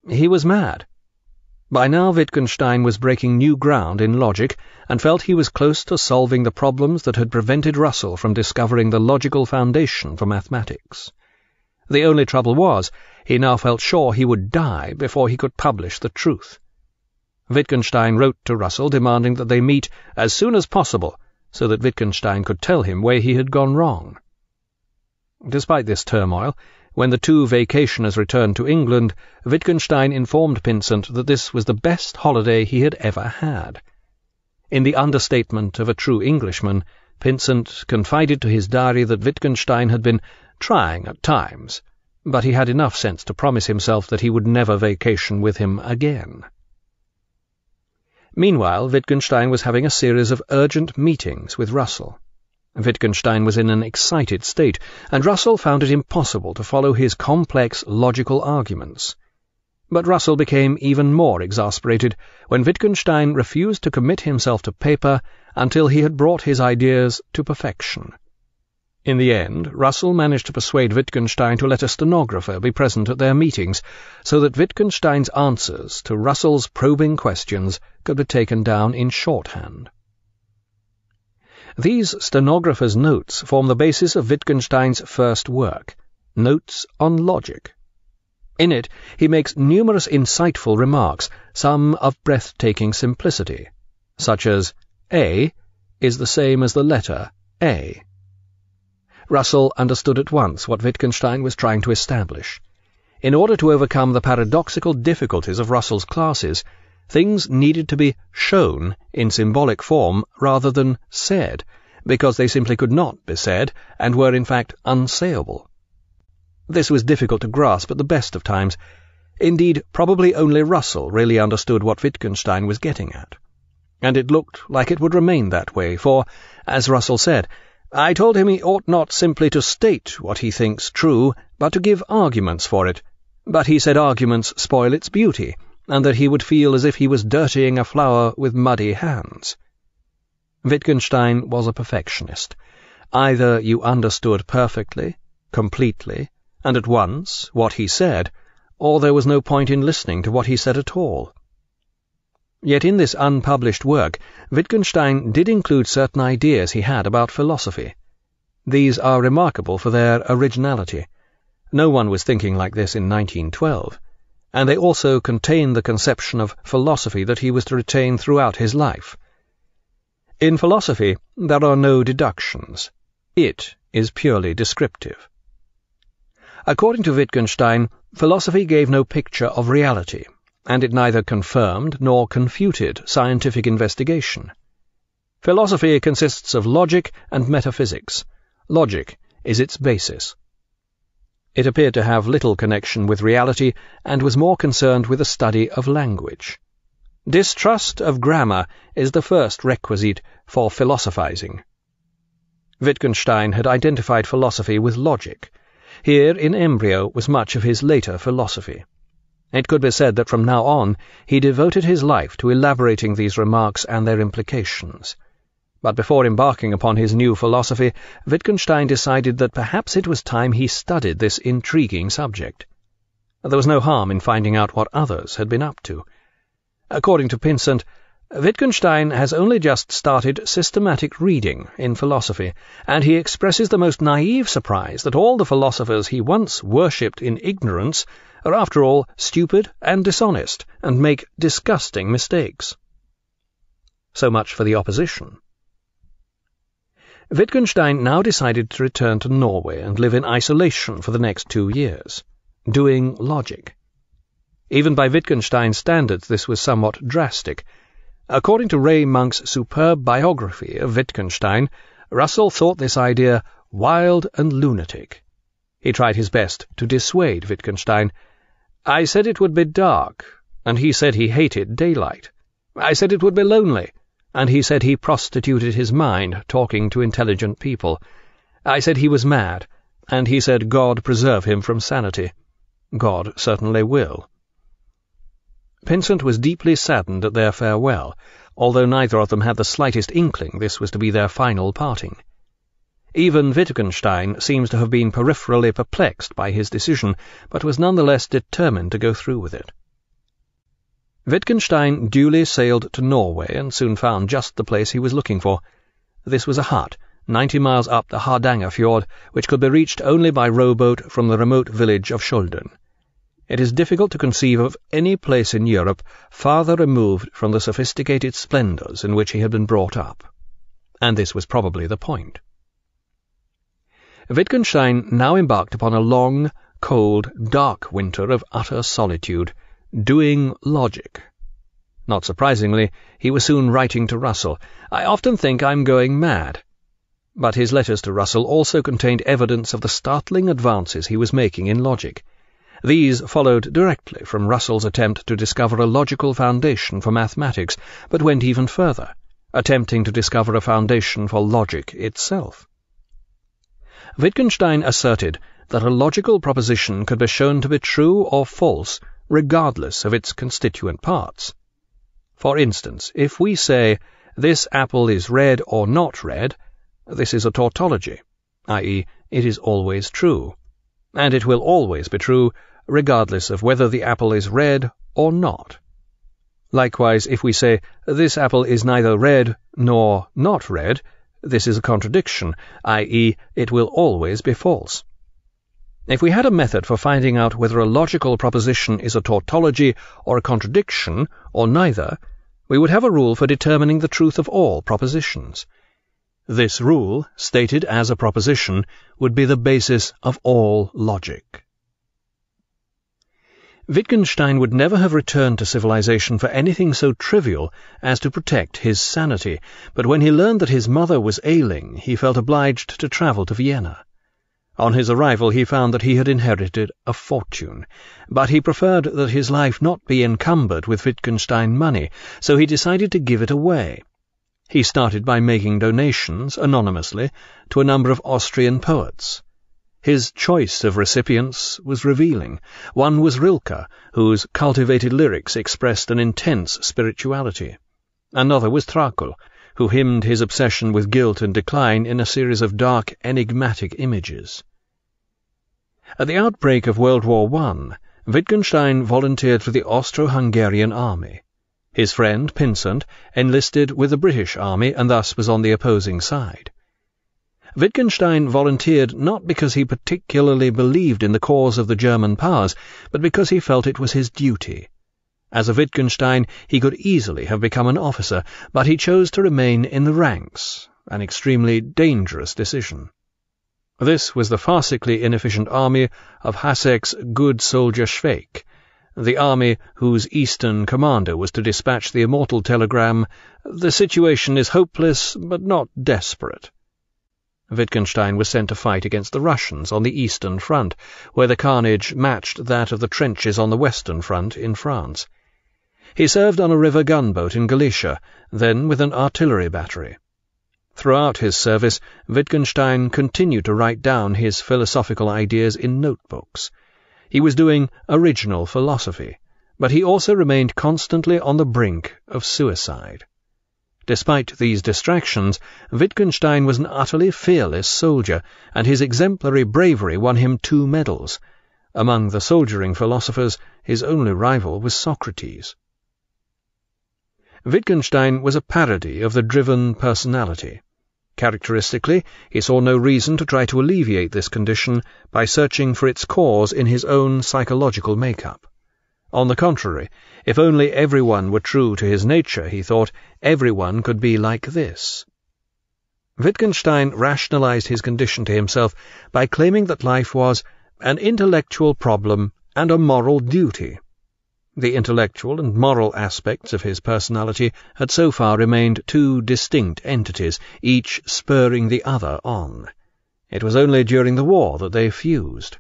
He was mad. By now Wittgenstein was breaking new ground in logic, and felt he was close to solving the problems that had prevented Russell from discovering the logical foundation for mathematics. The only trouble was, he now felt sure he would die before he could publish the truth. Wittgenstein wrote to Russell demanding that they meet as soon as possible, so that Wittgenstein could tell him where he had gone wrong. Despite this turmoil, when the two vacationers returned to England, Wittgenstein informed Pinsent that this was the best holiday he had ever had. In the understatement of a true Englishman, Pinsent confided to his diary that Wittgenstein had been trying at times, but he had enough sense to promise himself that he would never vacation with him again. Meanwhile, Wittgenstein was having a series of urgent meetings with Russell. Wittgenstein was in an excited state, and Russell found it impossible to follow his complex logical arguments. But Russell became even more exasperated when Wittgenstein refused to commit himself to paper until he had brought his ideas to perfection. In the end, Russell managed to persuade Wittgenstein to let a stenographer be present at their meetings, so that Wittgenstein's answers to Russell's probing questions could be taken down in shorthand. These stenographers' notes form the basis of Wittgenstein's first work, Notes on Logic. In it, he makes numerous insightful remarks, some of breathtaking simplicity, such as A is the same as the letter A. Russell understood at once what Wittgenstein was trying to establish. In order to overcome the paradoxical difficulties of Russell's classes, things needed to be shown in symbolic form rather than said, because they simply could not be said, and were in fact unsayable. This was difficult to grasp at the best of times. Indeed, probably only Russell really understood what Wittgenstein was getting at. And it looked like it would remain that way, for, as Russell said, "I told him he ought not simply to state what he thinks true, but to give arguments for it. But he said arguments spoil its beauty, and that he would feel as if he was dirtying a flower with muddy hands." Wittgenstein was a perfectionist. Either you understood perfectly, completely, and at once what he said, or there was no point in listening to what he said at all. Yet in this unpublished work, Wittgenstein did include certain ideas he had about philosophy. These are remarkable for their originality. No one was thinking like this in 1912, and they also contain the conception of philosophy that he was to retain throughout his life. In philosophy, there are no deductions. It is purely descriptive. According to Wittgenstein, philosophy gave no picture of reality, and it neither confirmed nor confuted scientific investigation. Philosophy consists of logic and metaphysics. Logic is its basis. It appeared to have little connection with reality, and was more concerned with the study of language. Distrust of grammar is the first requisite for philosophizing. Wittgenstein had identified philosophy with logic. Here in embryo was much of his later philosophy. It could be said that from now on he devoted his life to elaborating these remarks and their implications. But before embarking upon his new philosophy, Wittgenstein decided that perhaps it was time he studied this intriguing subject. There was no harm in finding out what others had been up to. According to Pinsent, Wittgenstein has only just started systematic reading in philosophy, and he expresses the most naive surprise that all the philosophers he once worshipped in ignorance are after all stupid and dishonest, and make disgusting mistakes. So much for the opposition. Wittgenstein now decided to return to Norway and live in isolation for the next 2 years, doing logic. Even by Wittgenstein's standards this was somewhat drastic. According to Ray Monk's superb biography of Wittgenstein, Russell thought this idea wild and lunatic. He tried his best to dissuade Wittgenstein. "I said it would be dark, and he said he hated daylight. I said it would be lonely, and he said he prostituted his mind talking to intelligent people. I said he was mad, and he said God preserve him from sanity. God certainly will." Pinsent was deeply saddened at their farewell, although neither of them had the slightest inkling this was to be their final parting. Even Wittgenstein seems to have been peripherally perplexed by his decision, but was none the less determined to go through with it. Wittgenstein duly sailed to Norway and soon found just the place he was looking for. This was a hut, 90 miles up the Hardanger fjord, which could be reached only by rowboat from the remote village of Skjolden. It is difficult to conceive of any place in Europe farther removed from the sophisticated splendours in which he had been brought up. And this was probably the point. Wittgenstein now embarked upon a long, cold, dark winter of utter solitude, doing logic. Not surprisingly, he was soon writing to Russell, "I often think I'm going mad." But his letters to Russell also contained evidence of the startling advances he was making in logic. These followed directly from Russell's attempt to discover a logical foundation for mathematics, but went even further, attempting to discover a foundation for logic itself. Wittgenstein asserted that a logical proposition could be shown to be true or false regardless of its constituent parts. For instance, if we say, "This apple is red or not red," this is a tautology, i.e., it is always true, and it will always be true regardless of whether the apple is red or not. Likewise, if we say, "This apple is neither red nor not red," this is a contradiction, i.e., it will always be false. If we had a method for finding out whether a logical proposition is a tautology or a contradiction, or neither, we would have a rule for determining the truth of all propositions. This rule, stated as a proposition, would be the basis of all logic. Wittgenstein would never have returned to civilization for anything so trivial as to protect his sanity, but when he learned that his mother was ailing, he felt obliged to travel to Vienna. On his arrival he found that he had inherited a fortune, but he preferred that his life not be encumbered with Wittgenstein money, so he decided to give it away. He started by making donations, anonymously, to a number of Austrian poets. His choice of recipients was revealing. One was Rilke, whose cultivated lyrics expressed an intense spirituality. Another was Tractatus, who hymned his obsession with guilt and decline in a series of dark, enigmatic images. At the outbreak of World War I, Wittgenstein volunteered for the Austro-Hungarian army. His friend, Pinsent, enlisted with the British army and thus was on the opposing side. Wittgenstein volunteered not because he particularly believed in the cause of the German powers, but because he felt it was his duty. As a Wittgenstein, he could easily have become an officer, but he chose to remain in the ranks, an extremely dangerous decision. This was the farcically inefficient army of Hassek's good soldier Schweik, the army whose eastern commander was to dispatch the immortal telegram, "The situation is hopeless, but not desperate." Wittgenstein was sent to fight against the Russians on the Eastern Front, where the carnage matched that of the trenches on the Western Front in France. He served on a river gunboat in Galicia, then with an artillery battery. Throughout his service, Wittgenstein continued to write down his philosophical ideas in notebooks. He was doing original philosophy, but he also remained constantly on the brink of suicide. Despite these distractions, Wittgenstein was an utterly fearless soldier, and his exemplary bravery won him 2 medals. Among the soldiering philosophers, his only rival was Socrates. Wittgenstein was a parody of the driven personality. Characteristically, he saw no reason to try to alleviate this condition by searching for its cause in his own psychological makeup. On the contrary, if only everyone were true to his nature, he thought, everyone could be like this. Wittgenstein rationalized his condition to himself by claiming that life was an intellectual problem and a moral duty. The intellectual and moral aspects of his personality had so far remained 2 distinct entities, each spurring the other on. It was only during the war that they fused.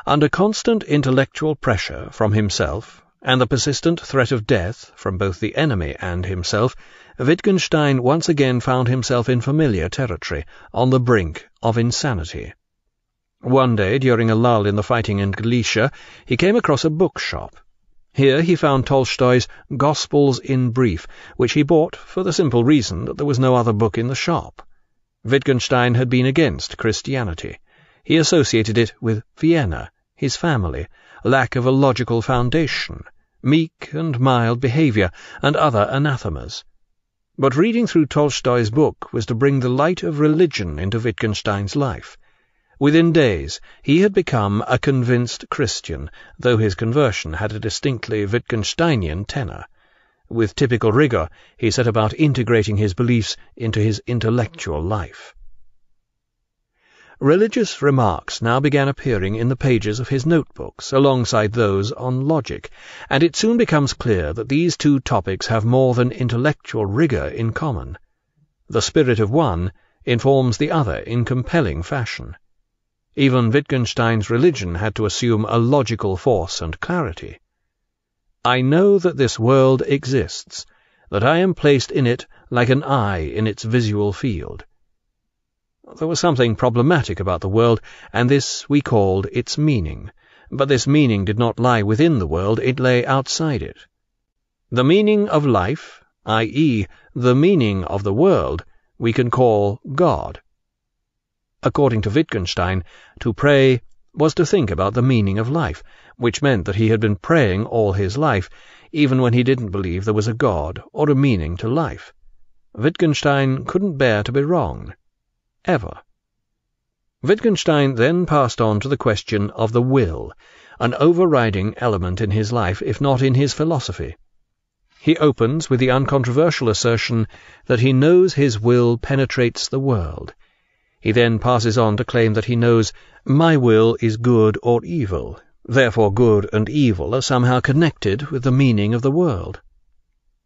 Under constant intellectual pressure from himself, and the persistent threat of death from both the enemy and himself, Wittgenstein once again found himself in familiar territory, on the brink of insanity. One day, during a lull in the fighting in Galicia, he came across a bookshop. Here he found Tolstoy's Gospels in Brief, which he bought for the simple reason that there was no other book in the shop. Wittgenstein had been against Christianity. He associated it with Vienna, his family, lack of a logical foundation, meek and mild behaviour, and other anathemas. But reading through Tolstoy's book was to bring the light of religion into Wittgenstein's life. Within days he had become a convinced Christian, though his conversion had a distinctly Wittgensteinian tenor. With typical rigour, he set about integrating his beliefs into his intellectual life. Religious remarks now began appearing in the pages of his notebooks, alongside those on logic, and it soon becomes clear that these two topics have more than intellectual rigour in common. The spirit of one informs the other in compelling fashion. Even Wittgenstein's religion had to assume a logical force and clarity. I know that this world exists, that I am placed in it like an eye in its visual field. There was something problematic about the world, and this we called its meaning. But this meaning did not lie within the world, it lay outside it. The meaning of life, i.e., the meaning of the world, we can call God. According to Wittgenstein, to pray was to think about the meaning of life, which meant that he had been praying all his life, even when he didn't believe there was a God or a meaning to life. Wittgenstein couldn't bear to be wrong. Ever. Wittgenstein then passed on to the question of the will, an overriding element in his life, if not in his philosophy. He opens with the uncontroversial assertion that he knows his will penetrates the world. He then passes on to claim that he knows my will is good or evil, therefore good and evil are somehow connected with the meaning of the world.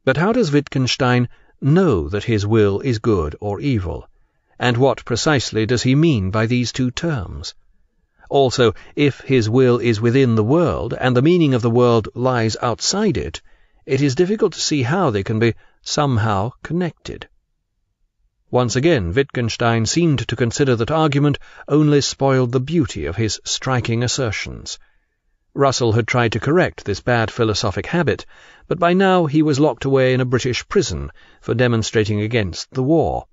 But how does Wittgenstein know that his will is good or evil? And what precisely does he mean by these two terms? Also, if his will is within the world, and the meaning of the world lies outside it, it is difficult to see how they can be somehow connected. Once again, Wittgenstein seemed to consider that argument only spoiled the beauty of his striking assertions. Russell had tried to correct this bad philosophic habit, but by now he was locked away in a British prison for demonstrating against the war.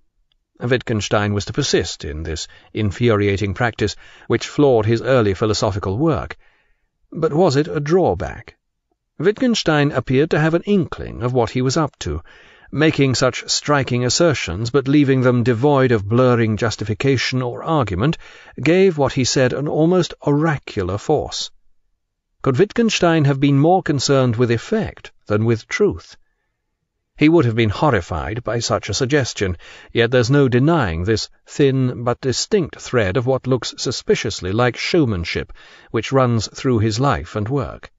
Wittgenstein was to persist in this infuriating practice, which flawed his early philosophical work. But was it a drawback? Wittgenstein appeared to have an inkling of what he was up to, making such striking assertions but leaving them devoid of blurring justification or argument gave what he said an almost oracular force. Could Wittgenstein have been more concerned with effect than with truth? He would have been horrified by such a suggestion, yet there's no denying this thin but distinct thread of what looks suspiciously like showmanship, which runs through his life and work.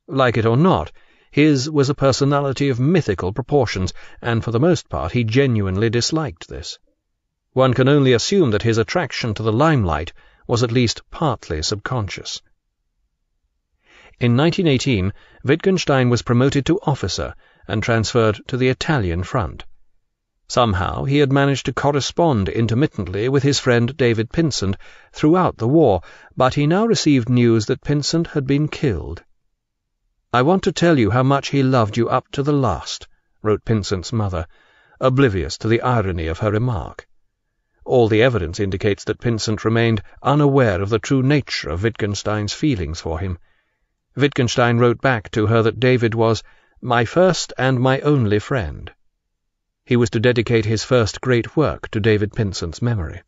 Like it or not, his was a personality of mythical proportions, and for the most part he genuinely disliked this. One can only assume that his attraction to the limelight was at least partly subconscious. In 1918, Wittgenstein was promoted to officer and transferred to the Italian front. Somehow he had managed to correspond intermittently with his friend David Pinsent throughout the war, but he now received news that Pinsent had been killed. "I want to tell you how much he loved you up to the last," wrote Pinsent's mother, oblivious to the irony of her remark. All the evidence indicates that Pinsent remained unaware of the true nature of Wittgenstein's feelings for him. Wittgenstein wrote back to her that David was my first and my only friend. He was to dedicate his first great work to David Pinsent's memory.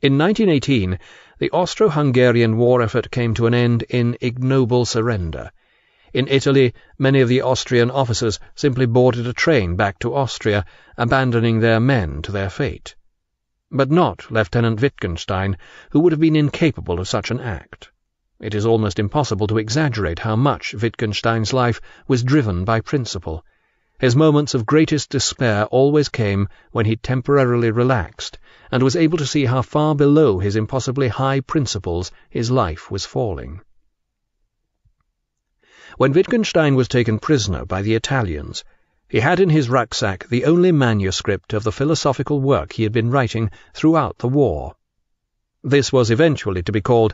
In 1918, the Austro-Hungarian war effort came to an end in ignoble surrender. In Italy, many of the Austrian officers simply boarded a train back to Austria, abandoning their men to their fate. But not Lieutenant Wittgenstein, who would have been incapable of such an act. It is almost impossible to exaggerate how much Wittgenstein's life was driven by principle. His moments of greatest despair always came when he temporarily relaxed and was able to see how far below his impossibly high principles his life was falling. When Wittgenstein was taken prisoner by the Italians, he had in his rucksack the only manuscript of the philosophical work he had been writing throughout the war. This was eventually to be called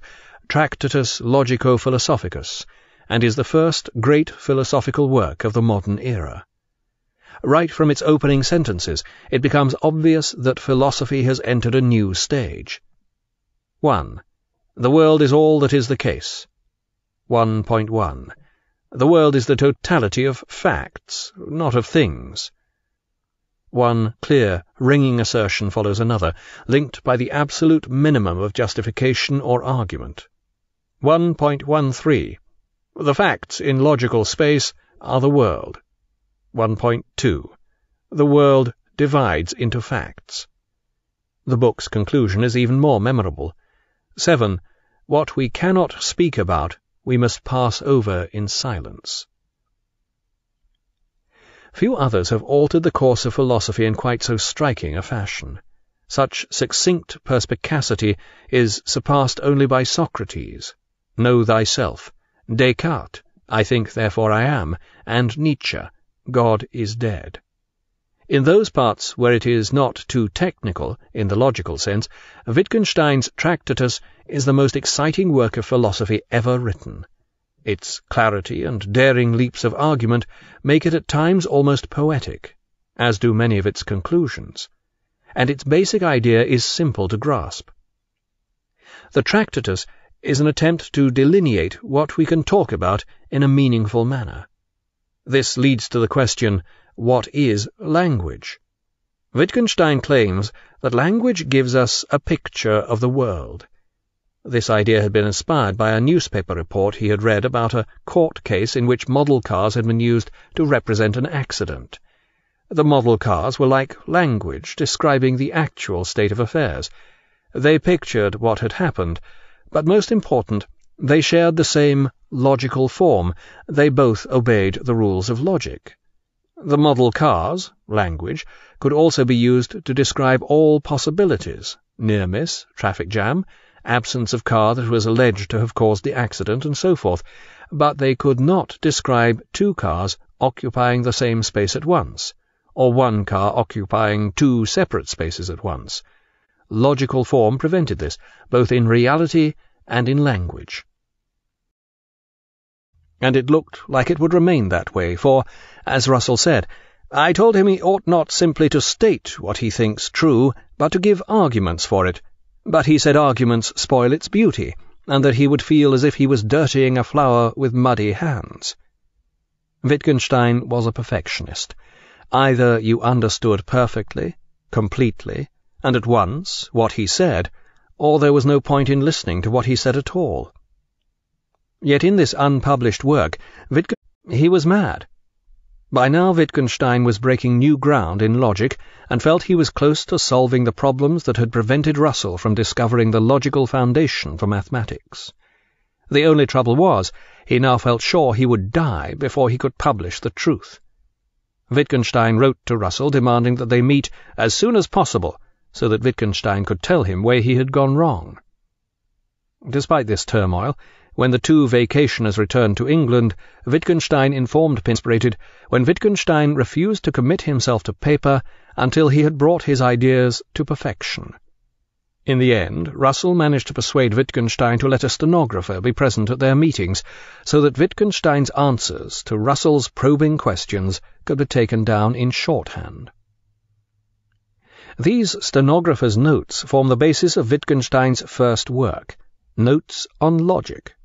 Tractatus Logico-Philosophicus, and is the first great philosophical work of the modern era. Right from its opening sentences, it becomes obvious that philosophy has entered a new stage. 1. The world is all that is the case. 1.1. The world is the totality of facts, not of things. One clear, ringing assertion follows another, linked by the absolute minimum of justification or argument. 1.13. The facts in logical space are the world. 1.2. The world divides into facts. The book's conclusion is even more memorable. 7. What we cannot speak about, we must pass over in silence. Few others have altered the course of philosophy in quite so striking a fashion. Such succinct perspicacity is surpassed only by Socrates, Know thyself, Descartes, I think therefore I am, and Nietzsche, God is dead. In those parts where it is not too technical, in the logical sense, Wittgenstein's Tractatus is the most exciting work of philosophy ever written. Its clarity and daring leaps of argument make it at times almost poetic, as do many of its conclusions, and its basic idea is simple to grasp. The Tractatus is an attempt to delineate what we can talk about in a meaningful manner. This leads to the question, what is language? Wittgenstein claims that language gives us a picture of the world. This idea had been inspired by a newspaper report he had read about a court case in which model cars had been used to represent an accident. The model cars were like language describing the actual state of affairs. They pictured what had happened, but most important, they shared the same logical form. They both obeyed the rules of logic. The model cars, language, could also be used to describe all possibilities, near miss, traffic jam, absence of car that was alleged to have caused the accident, and so forth, but they could not describe two cars occupying the same space at once, or one car occupying two separate spaces at once. Logical form prevented this, both in reality and in language. And it looked like it would remain that way, for, as Russell said, I told him he ought not simply to state what he thinks true, but to give arguments for it. But he said arguments spoil its beauty, and that he would feel as if he was dirtying a flower with muddy hands. Wittgenstein was a perfectionist. Either you understood perfectly, completely, and at once what he said, or there was no point in listening to what he said at all. Yet in this unpublished work, he was mad. By now Wittgenstein was breaking new ground in logic, and felt he was close to solving the problems that had prevented Russell from discovering the logical foundation for mathematics. The only trouble was, he now felt sure he would die before he could publish the truth. Wittgenstein wrote to Russell demanding that they meet as soon as possible, so that Wittgenstein could tell him where he had gone wrong. Despite this turmoil, when the two vacationers returned to England, Wittgenstein informed Pinspirated when Wittgenstein refused to commit himself to paper until he had brought his ideas to perfection. In the end, Russell managed to persuade Wittgenstein to let a stenographer be present at their meetings, so that Wittgenstein's answers to Russell's probing questions could be taken down in shorthand. These stenographers' notes form the basis of Wittgenstein's first work, Notes on Logic.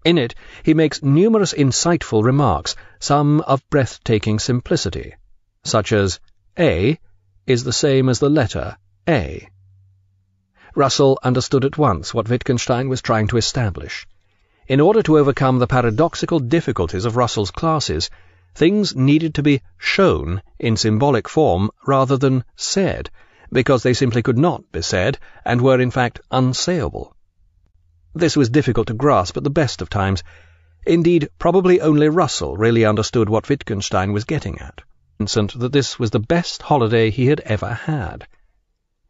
In it, he makes numerous insightful remarks, some of breathtaking simplicity, such as A is the same as the letter A. Russell understood at once what Wittgenstein was trying to establish. In order to overcome the paradoxical difficulties of Russell's classes, things needed to be shown in symbolic form rather than said, because they simply could not be said, and were in fact unsayable. This was difficult to grasp at the best of times. Indeed, probably only Russell really understood what Wittgenstein was getting at, that this was the best holiday he had ever had.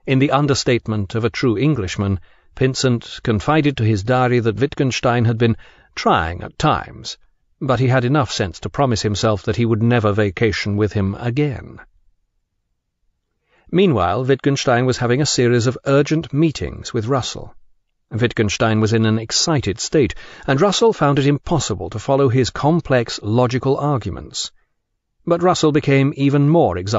In the understatement of a true Englishman, Pinsent confided to his diary that Wittgenstein had been trying at times, but he had enough sense to promise himself that he would never vacation with him again. Meanwhile, Wittgenstein was having a series of urgent meetings with Russell. Wittgenstein was in an excited state, and Russell found it impossible to follow his complex logical arguments. But Russell became even more exasperated